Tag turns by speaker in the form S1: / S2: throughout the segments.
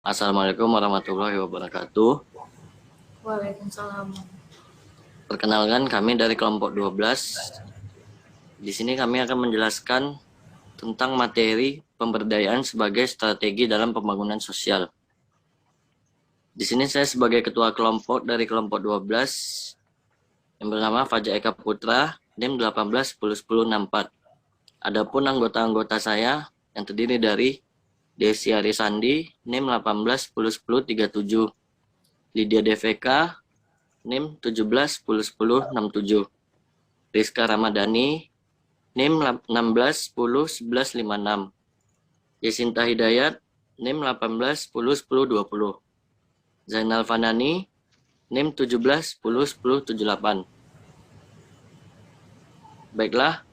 S1: Assalamualaikum warahmatullahi wabarakatuh.
S2: Waalaikumsalam.
S1: Perkenalkan, kami dari kelompok 12. Di sini kami akan menjelaskan tentang materi pemberdayaan sebagai strategi dalam pembangunan sosial. Di sini saya sebagai ketua kelompok dari kelompok 12 yang bernama Fajar Eka Putra, NIM 18101064. Adapun anggota-anggota saya yang terdiri dari Desi Arisandi, NIM 18101037, Lydia DVK, NIM 17101067, Rizka Ramadhani, NIM 16101156, Yesinta Hidayat, NIM 18101020, Zainal Fanani, NIM 17101078. Baiklah,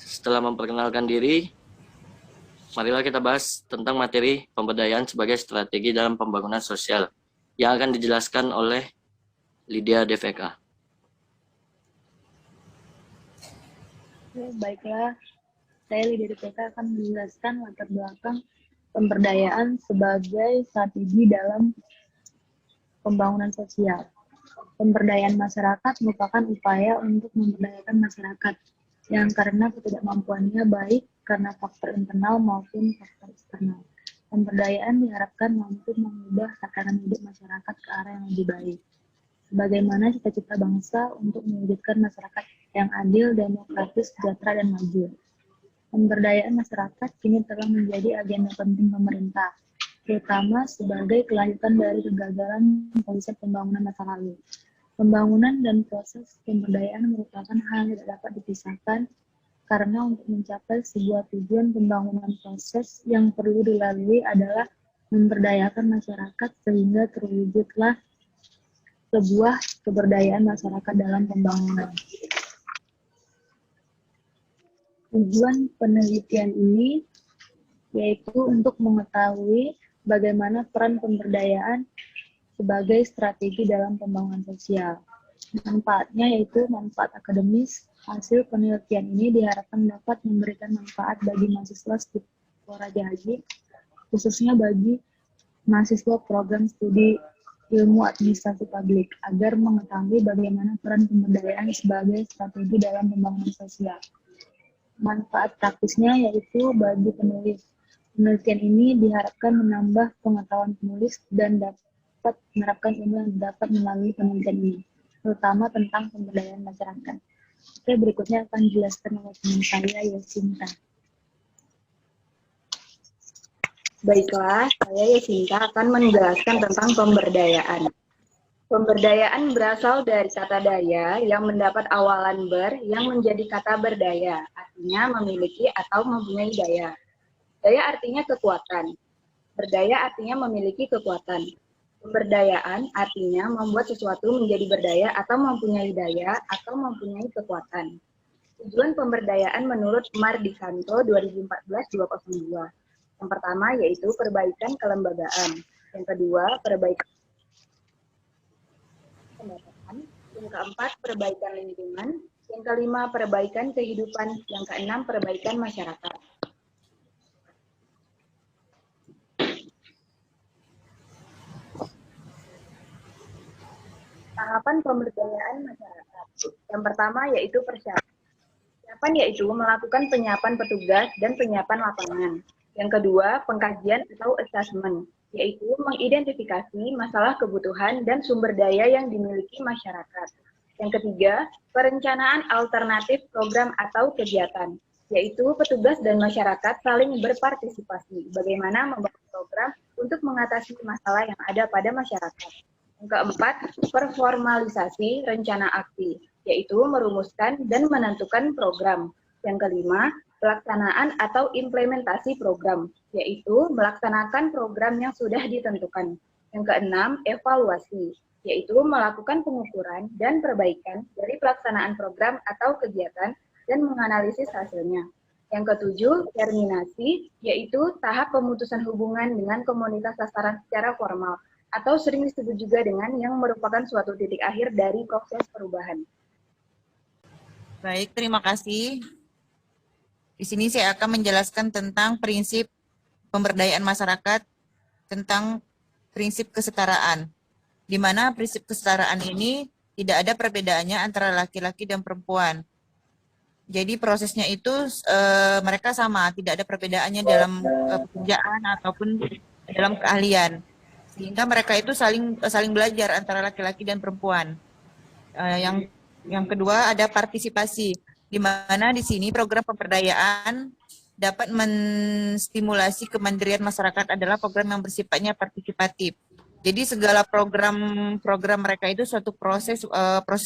S1: setelah memperkenalkan diri, marilah kita bahas tentang materi pemberdayaan sebagai strategi dalam pembangunan sosial yang akan dijelaskan oleh Lydia DVK.
S2: Baiklah, saya Lydia DPK akan menjelaskan latar belakang pemberdayaan sebagai strategi dalam pembangunan sosial. Pemberdayaan masyarakat merupakan upaya untuk memberdayakan masyarakat yang karena ketidakmampuannya baik karena faktor internal maupun faktor eksternal. Pemberdayaan diharapkan mampu mengubah tatanan hidup masyarakat ke arah yang lebih baik. Sebagaimana cita-cita bangsa untuk mewujudkan masyarakat yang adil, demokratis, sejahtera, dan maju. Pemberdayaan masyarakat kini telah menjadi agenda penting pemerintah, terutama sebagai kelanjutan dari kegagalan konsep pembangunan masa lalu. Pembangunan dan proses pemberdayaan merupakan hal yang tidak dapat dipisahkan karena untuk mencapai sebuah tujuan pembangunan proses yang perlu dilalui adalah memberdayakan masyarakat sehingga terwujudlah sebuah keberdayaan masyarakat dalam pembangunan. Tujuan penelitian ini yaitu untuk mengetahui bagaimana peran pemberdayaan sebagai strategi dalam pembangunan sosial. Manfaatnya yaitu manfaat akademis. Hasil penelitian ini diharapkan dapat memberikan manfaat bagi mahasiswa Sekolah Raja Haji, khususnya bagi mahasiswa program studi ilmu administrasi publik, agar mengetahui bagaimana peran pemberdayaan sebagai strategi dalam pembangunan sosial. Manfaat praktisnya yaitu bagi penulis. Penelitian ini diharapkan menambah pengetahuan penulis dan dapat menerapkan ilmu yang dapat melalui penelitian ini, terutama tentang pemberdayaan masyarakat. Oke, berikutnya akan dijelaskan oleh teman saya, Yesinta.
S3: Baiklah, saya Yesinta akan menjelaskan tentang pemberdayaan. Pemberdayaan berasal dari kata daya yang mendapat awalan ber yang menjadi kata berdaya, artinya memiliki atau mempunyai daya. Daya artinya kekuatan. Berdaya artinya memiliki kekuatan. Pemberdayaan artinya membuat sesuatu menjadi berdaya atau mempunyai daya atau mempunyai kekuatan. Tujuan pemberdayaan menurut Mardikanto 2014-202. Yang pertama yaitu perbaikan kelembagaan. Yang kedua, perbaikan pendapatan. Yang keempat, perbaikan lingkungan. Yang kelima, perbaikan kehidupan. Yang keenam, perbaikan masyarakat. Tahapan pemberdayaan masyarakat. Yang pertama yaitu persiapan. Persiapan yaitu melakukan penyiapan petugas dan penyiapan lapangan. Yang kedua, pengkajian atau assessment, yaitu mengidentifikasi masalah kebutuhan dan sumber daya yang dimiliki masyarakat. Yang ketiga, perencanaan alternatif program atau kegiatan, yaitu petugas dan masyarakat saling berpartisipasi bagaimana membangun program untuk mengatasi masalah yang ada pada masyarakat. Yang keempat, performalisasi rencana aksi, yaitu merumuskan dan menentukan program. Yang kelima, pelaksanaan atau implementasi program, yaitu melaksanakan program yang sudah ditentukan. Yang keenam, evaluasi, yaitu melakukan pengukuran dan perbaikan dari pelaksanaan program atau kegiatan dan menganalisis hasilnya. Yang ketujuh, terminasi, yaitu tahap pemutusan hubungan dengan komunitas sasaran secara formal, atau sering disebut juga dengan yang merupakan suatu titik akhir dari proses perubahan.
S4: Baik, terima kasih. Di sini saya akan menjelaskan tentang prinsip pemberdayaan masyarakat tentang prinsip kesetaraan, di mana prinsip kesetaraan ini tidak ada perbedaannya antara laki-laki dan perempuan. Jadi prosesnya itu mereka sama, tidak ada perbedaannya dalam pekerjaan ataupun dalam keahlian. Sehingga mereka itu saling belajar antara laki-laki dan perempuan. Yang kedua ada partisipasi, di mana di sini program pemberdayaan dapat menstimulasi kemandirian masyarakat adalah program yang bersifatnya partisipatif. Jadi segala program mereka itu suatu proses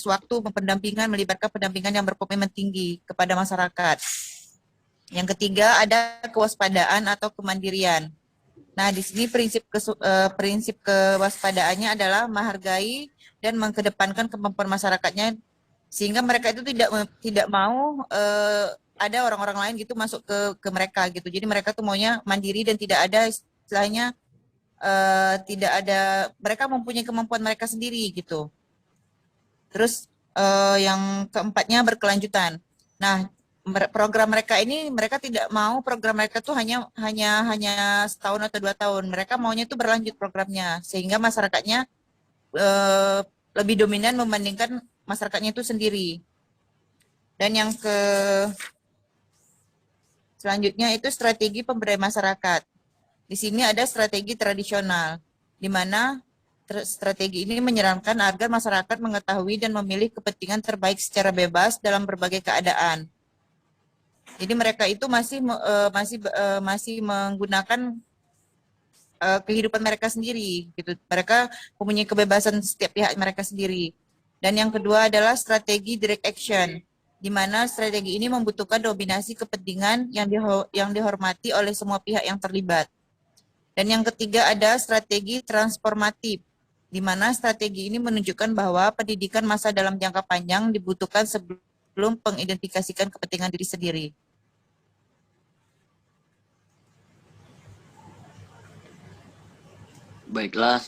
S4: waktu pendampingan, melibatkan pendampingan yang berkomitmen tinggi kepada masyarakat. Yang ketiga ada kewaspadaan atau kemandirian. Nah, di sini prinsip kewaspadaannya adalah menghargai dan mengedepankan kemampuan masyarakatnya, sehingga mereka itu tidak mau ada orang-orang lain gitu masuk ke mereka gitu. Jadi mereka tuh maunya mandiri dan tidak ada istilahnya tidak ada, mereka mempunyai kemampuan mereka sendiri gitu. Terus yang keempatnya berkelanjutan. Nah, program mereka ini, mereka tidak mau program mereka tuh hanya setahun atau 2 tahun. Mereka maunya tuh berlanjut programnya, sehingga masyarakatnya lebih dominan membandingkan masyarakatnya itu sendiri. Dan yang selanjutnya itu strategi pemberdayaan masyarakat. Di sini ada strategi tradisional, di mana strategi ini menyarankan agar masyarakat mengetahui dan memilih kepentingan terbaik secara bebas dalam berbagai keadaan. Jadi mereka itu masih menggunakan kehidupan mereka sendiri, gitu. Mereka mempunyai kebebasan setiap pihak mereka sendiri. Dan yang kedua adalah strategi direct action, di mana strategi ini membutuhkan dominasi kepentingan yang dihormati oleh semua pihak yang terlibat. Dan yang ketiga ada strategi transformatif, di mana strategi ini menunjukkan bahwa pendidikan masa dalam jangka panjang dibutuhkan sebelum mengidentifikasikan kepentingan diri sendiri.
S1: Baiklah,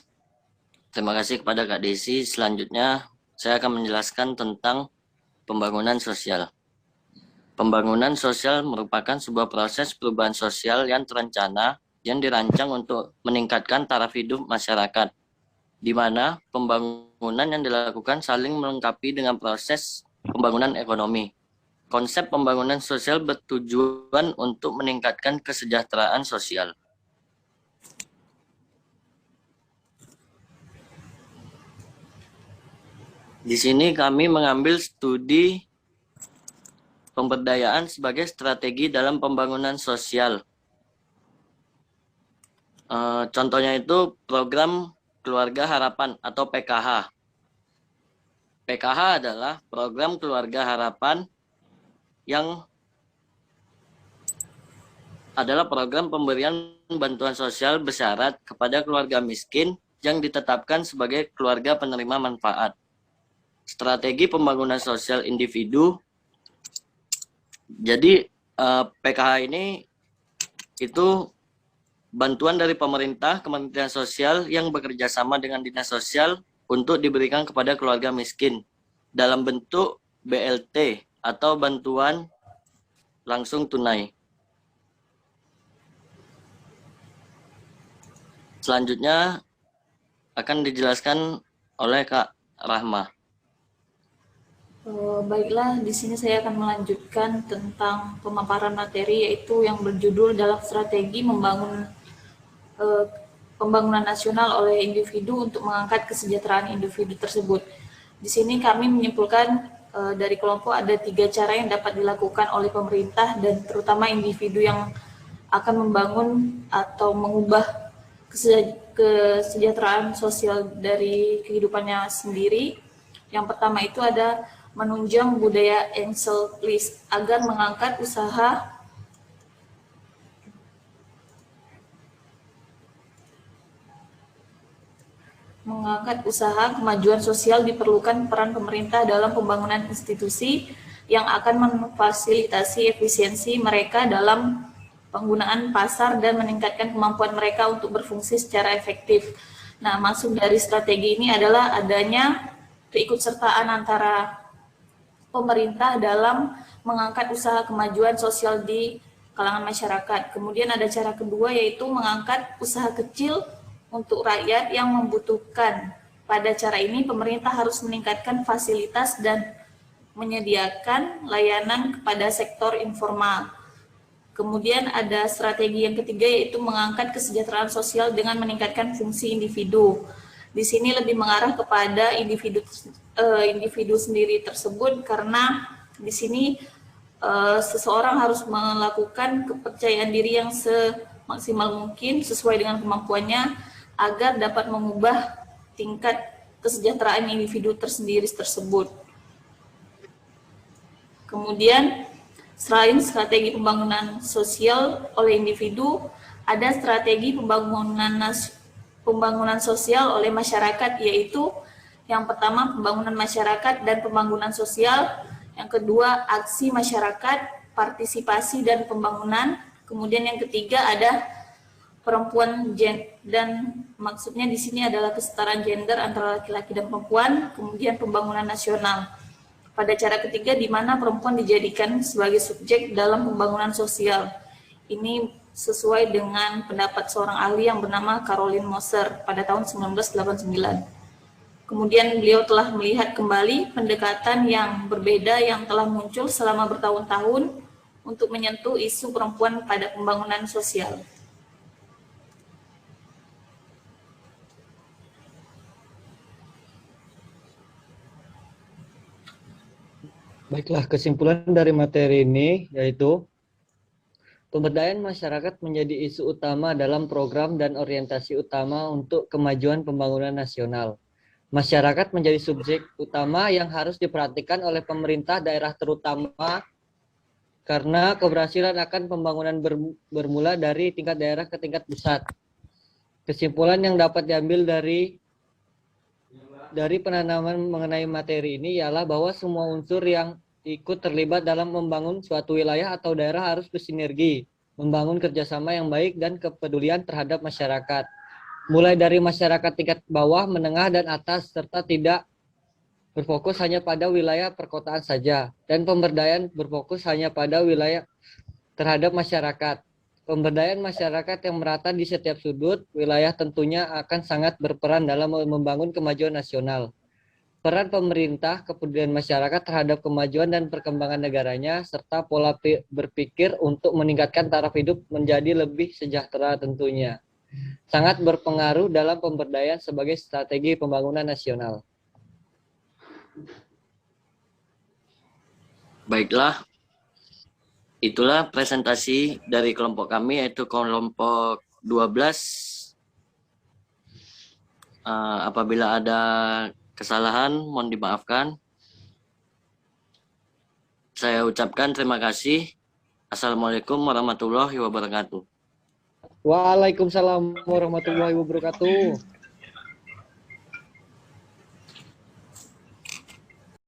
S1: terima kasih kepada Kak Desi. Selanjutnya saya akan menjelaskan tentang pembangunan sosial. Pembangunan sosial merupakan sebuah proses perubahan sosial yang terencana yang dirancang untuk meningkatkan taraf hidup masyarakat, di mana pembangunan yang dilakukan saling melengkapi dengan proses pembangunan ekonomi. Konsep pembangunan sosial bertujuan untuk meningkatkan kesejahteraan sosial. Di sini kami mengambil studi pemberdayaan sebagai strategi dalam pembangunan sosial. Contohnya itu program Keluarga Harapan atau PKH. PKH adalah program Keluarga Harapan yang adalah program pemberian bantuan sosial bersyarat kepada keluarga miskin yang ditetapkan sebagai keluarga penerima manfaat. Strategi pembangunan sosial individu. Jadi PKH ini itu bantuan dari pemerintah, Kementerian Sosial yang bekerja sama dengan Dinas Sosial untuk diberikan kepada keluarga miskin dalam bentuk BLT atau bantuan langsung tunai. Selanjutnya akan dijelaskan oleh Kak Rahma.
S2: Baiklah, di sini saya akan melanjutkan tentang pemaparan materi, yaitu yang berjudul dalam strategi pembangunan nasional oleh individu untuk mengangkat kesejahteraan individu tersebut. Di sini kami menyimpulkan dari kelompok ada 3 cara yang dapat dilakukan oleh pemerintah dan terutama individu yang akan membangun atau mengubah kesejahteraan sosial dari kehidupannya sendiri. Yang pertama itu ada menunjang budaya enselfless agar mengangkat usaha kemajuan sosial. Diperlukan peran pemerintah dalam pembangunan institusi yang akan memfasilitasi efisiensi mereka dalam penggunaan pasar dan meningkatkan kemampuan mereka untuk berfungsi secara efektif. Nah, maksud dari strategi ini adalah adanya keikutsertaan antara pemerintah dalam mengangkat usaha kemajuan sosial di kalangan masyarakat. Kemudian ada cara kedua, yaitu mengangkat usaha kecil
S5: untuk rakyat yang membutuhkan. Pada cara ini, pemerintah harus meningkatkan fasilitas dan menyediakan layanan kepada sektor informal. Kemudian ada strategi yang ketiga, yaitu mengangkat kesejahteraan sosial dengan meningkatkan fungsi individu. Di sini lebih mengarah kepada individu sendiri tersebut, karena di sini seseorang harus melakukan kepercayaan diri yang semaksimal mungkin sesuai dengan kemampuannya agar dapat mengubah tingkat kesejahteraan individu tersendiri tersebut. Kemudian selain strategi pembangunan sosial oleh individu, ada strategi pembangunan sosial oleh masyarakat, yaitu yang pertama pembangunan masyarakat dan pembangunan sosial, yang kedua aksi masyarakat, partisipasi dan pembangunan, kemudian yang ketiga ada perempuan dan maksudnya di sini adalah kesetaraan gender antara laki-laki dan perempuan, kemudian pembangunan nasional. Pada cara ketiga, di mana perempuan dijadikan sebagai subjek dalam pembangunan sosial. Ini sesuai dengan pendapat seorang ahli yang bernama Caroline Moser pada tahun 1989. Kemudian beliau telah melihat kembali pendekatan yang berbeda yang telah muncul selama bertahun-tahun untuk menyentuh isu perempuan pada pembangunan sosial.
S6: Baiklah, kesimpulan dari materi ini yaitu pemberdayaan masyarakat menjadi isu utama dalam program dan orientasi utama untuk kemajuan pembangunan nasional. Masyarakat menjadi subjek utama yang harus diperhatikan oleh pemerintah daerah terutama karena keberhasilan akan pembangunan bermula dari tingkat daerah ke tingkat pusat. Kesimpulan yang dapat diambil dari penanaman mengenai materi ini ialah bahwa semua unsur yang ikut terlibat dalam membangun suatu wilayah atau daerah harus bersinergi, membangun kerjasama yang baik dan kepedulian terhadap masyarakat. Mulai dari masyarakat tingkat bawah, menengah, dan atas, serta tidak berfokus hanya pada wilayah perkotaan saja, dan pemberdayaan berfokus hanya pada wilayah terhadap masyarakat. Pemberdayaan masyarakat yang merata di setiap sudut wilayah tentunya akan sangat berperan dalam membangun kemajuan nasional. Peran pemerintah, kepedulian masyarakat terhadap kemajuan dan perkembangan negaranya, serta pola berpikir untuk meningkatkan taraf hidup menjadi lebih sejahtera tentunya sangat berpengaruh dalam pemberdayaan sebagai strategi pembangunan nasional.
S1: Baiklah, itulah presentasi dari kelompok kami, yaitu kelompok 12. Apabila ada kesalahan, mohon dimaafkan. Saya ucapkan terima kasih. Assalamualaikum warahmatullahi wabarakatuh.
S6: Waalaikumsalam warahmatullahi wabarakatuh.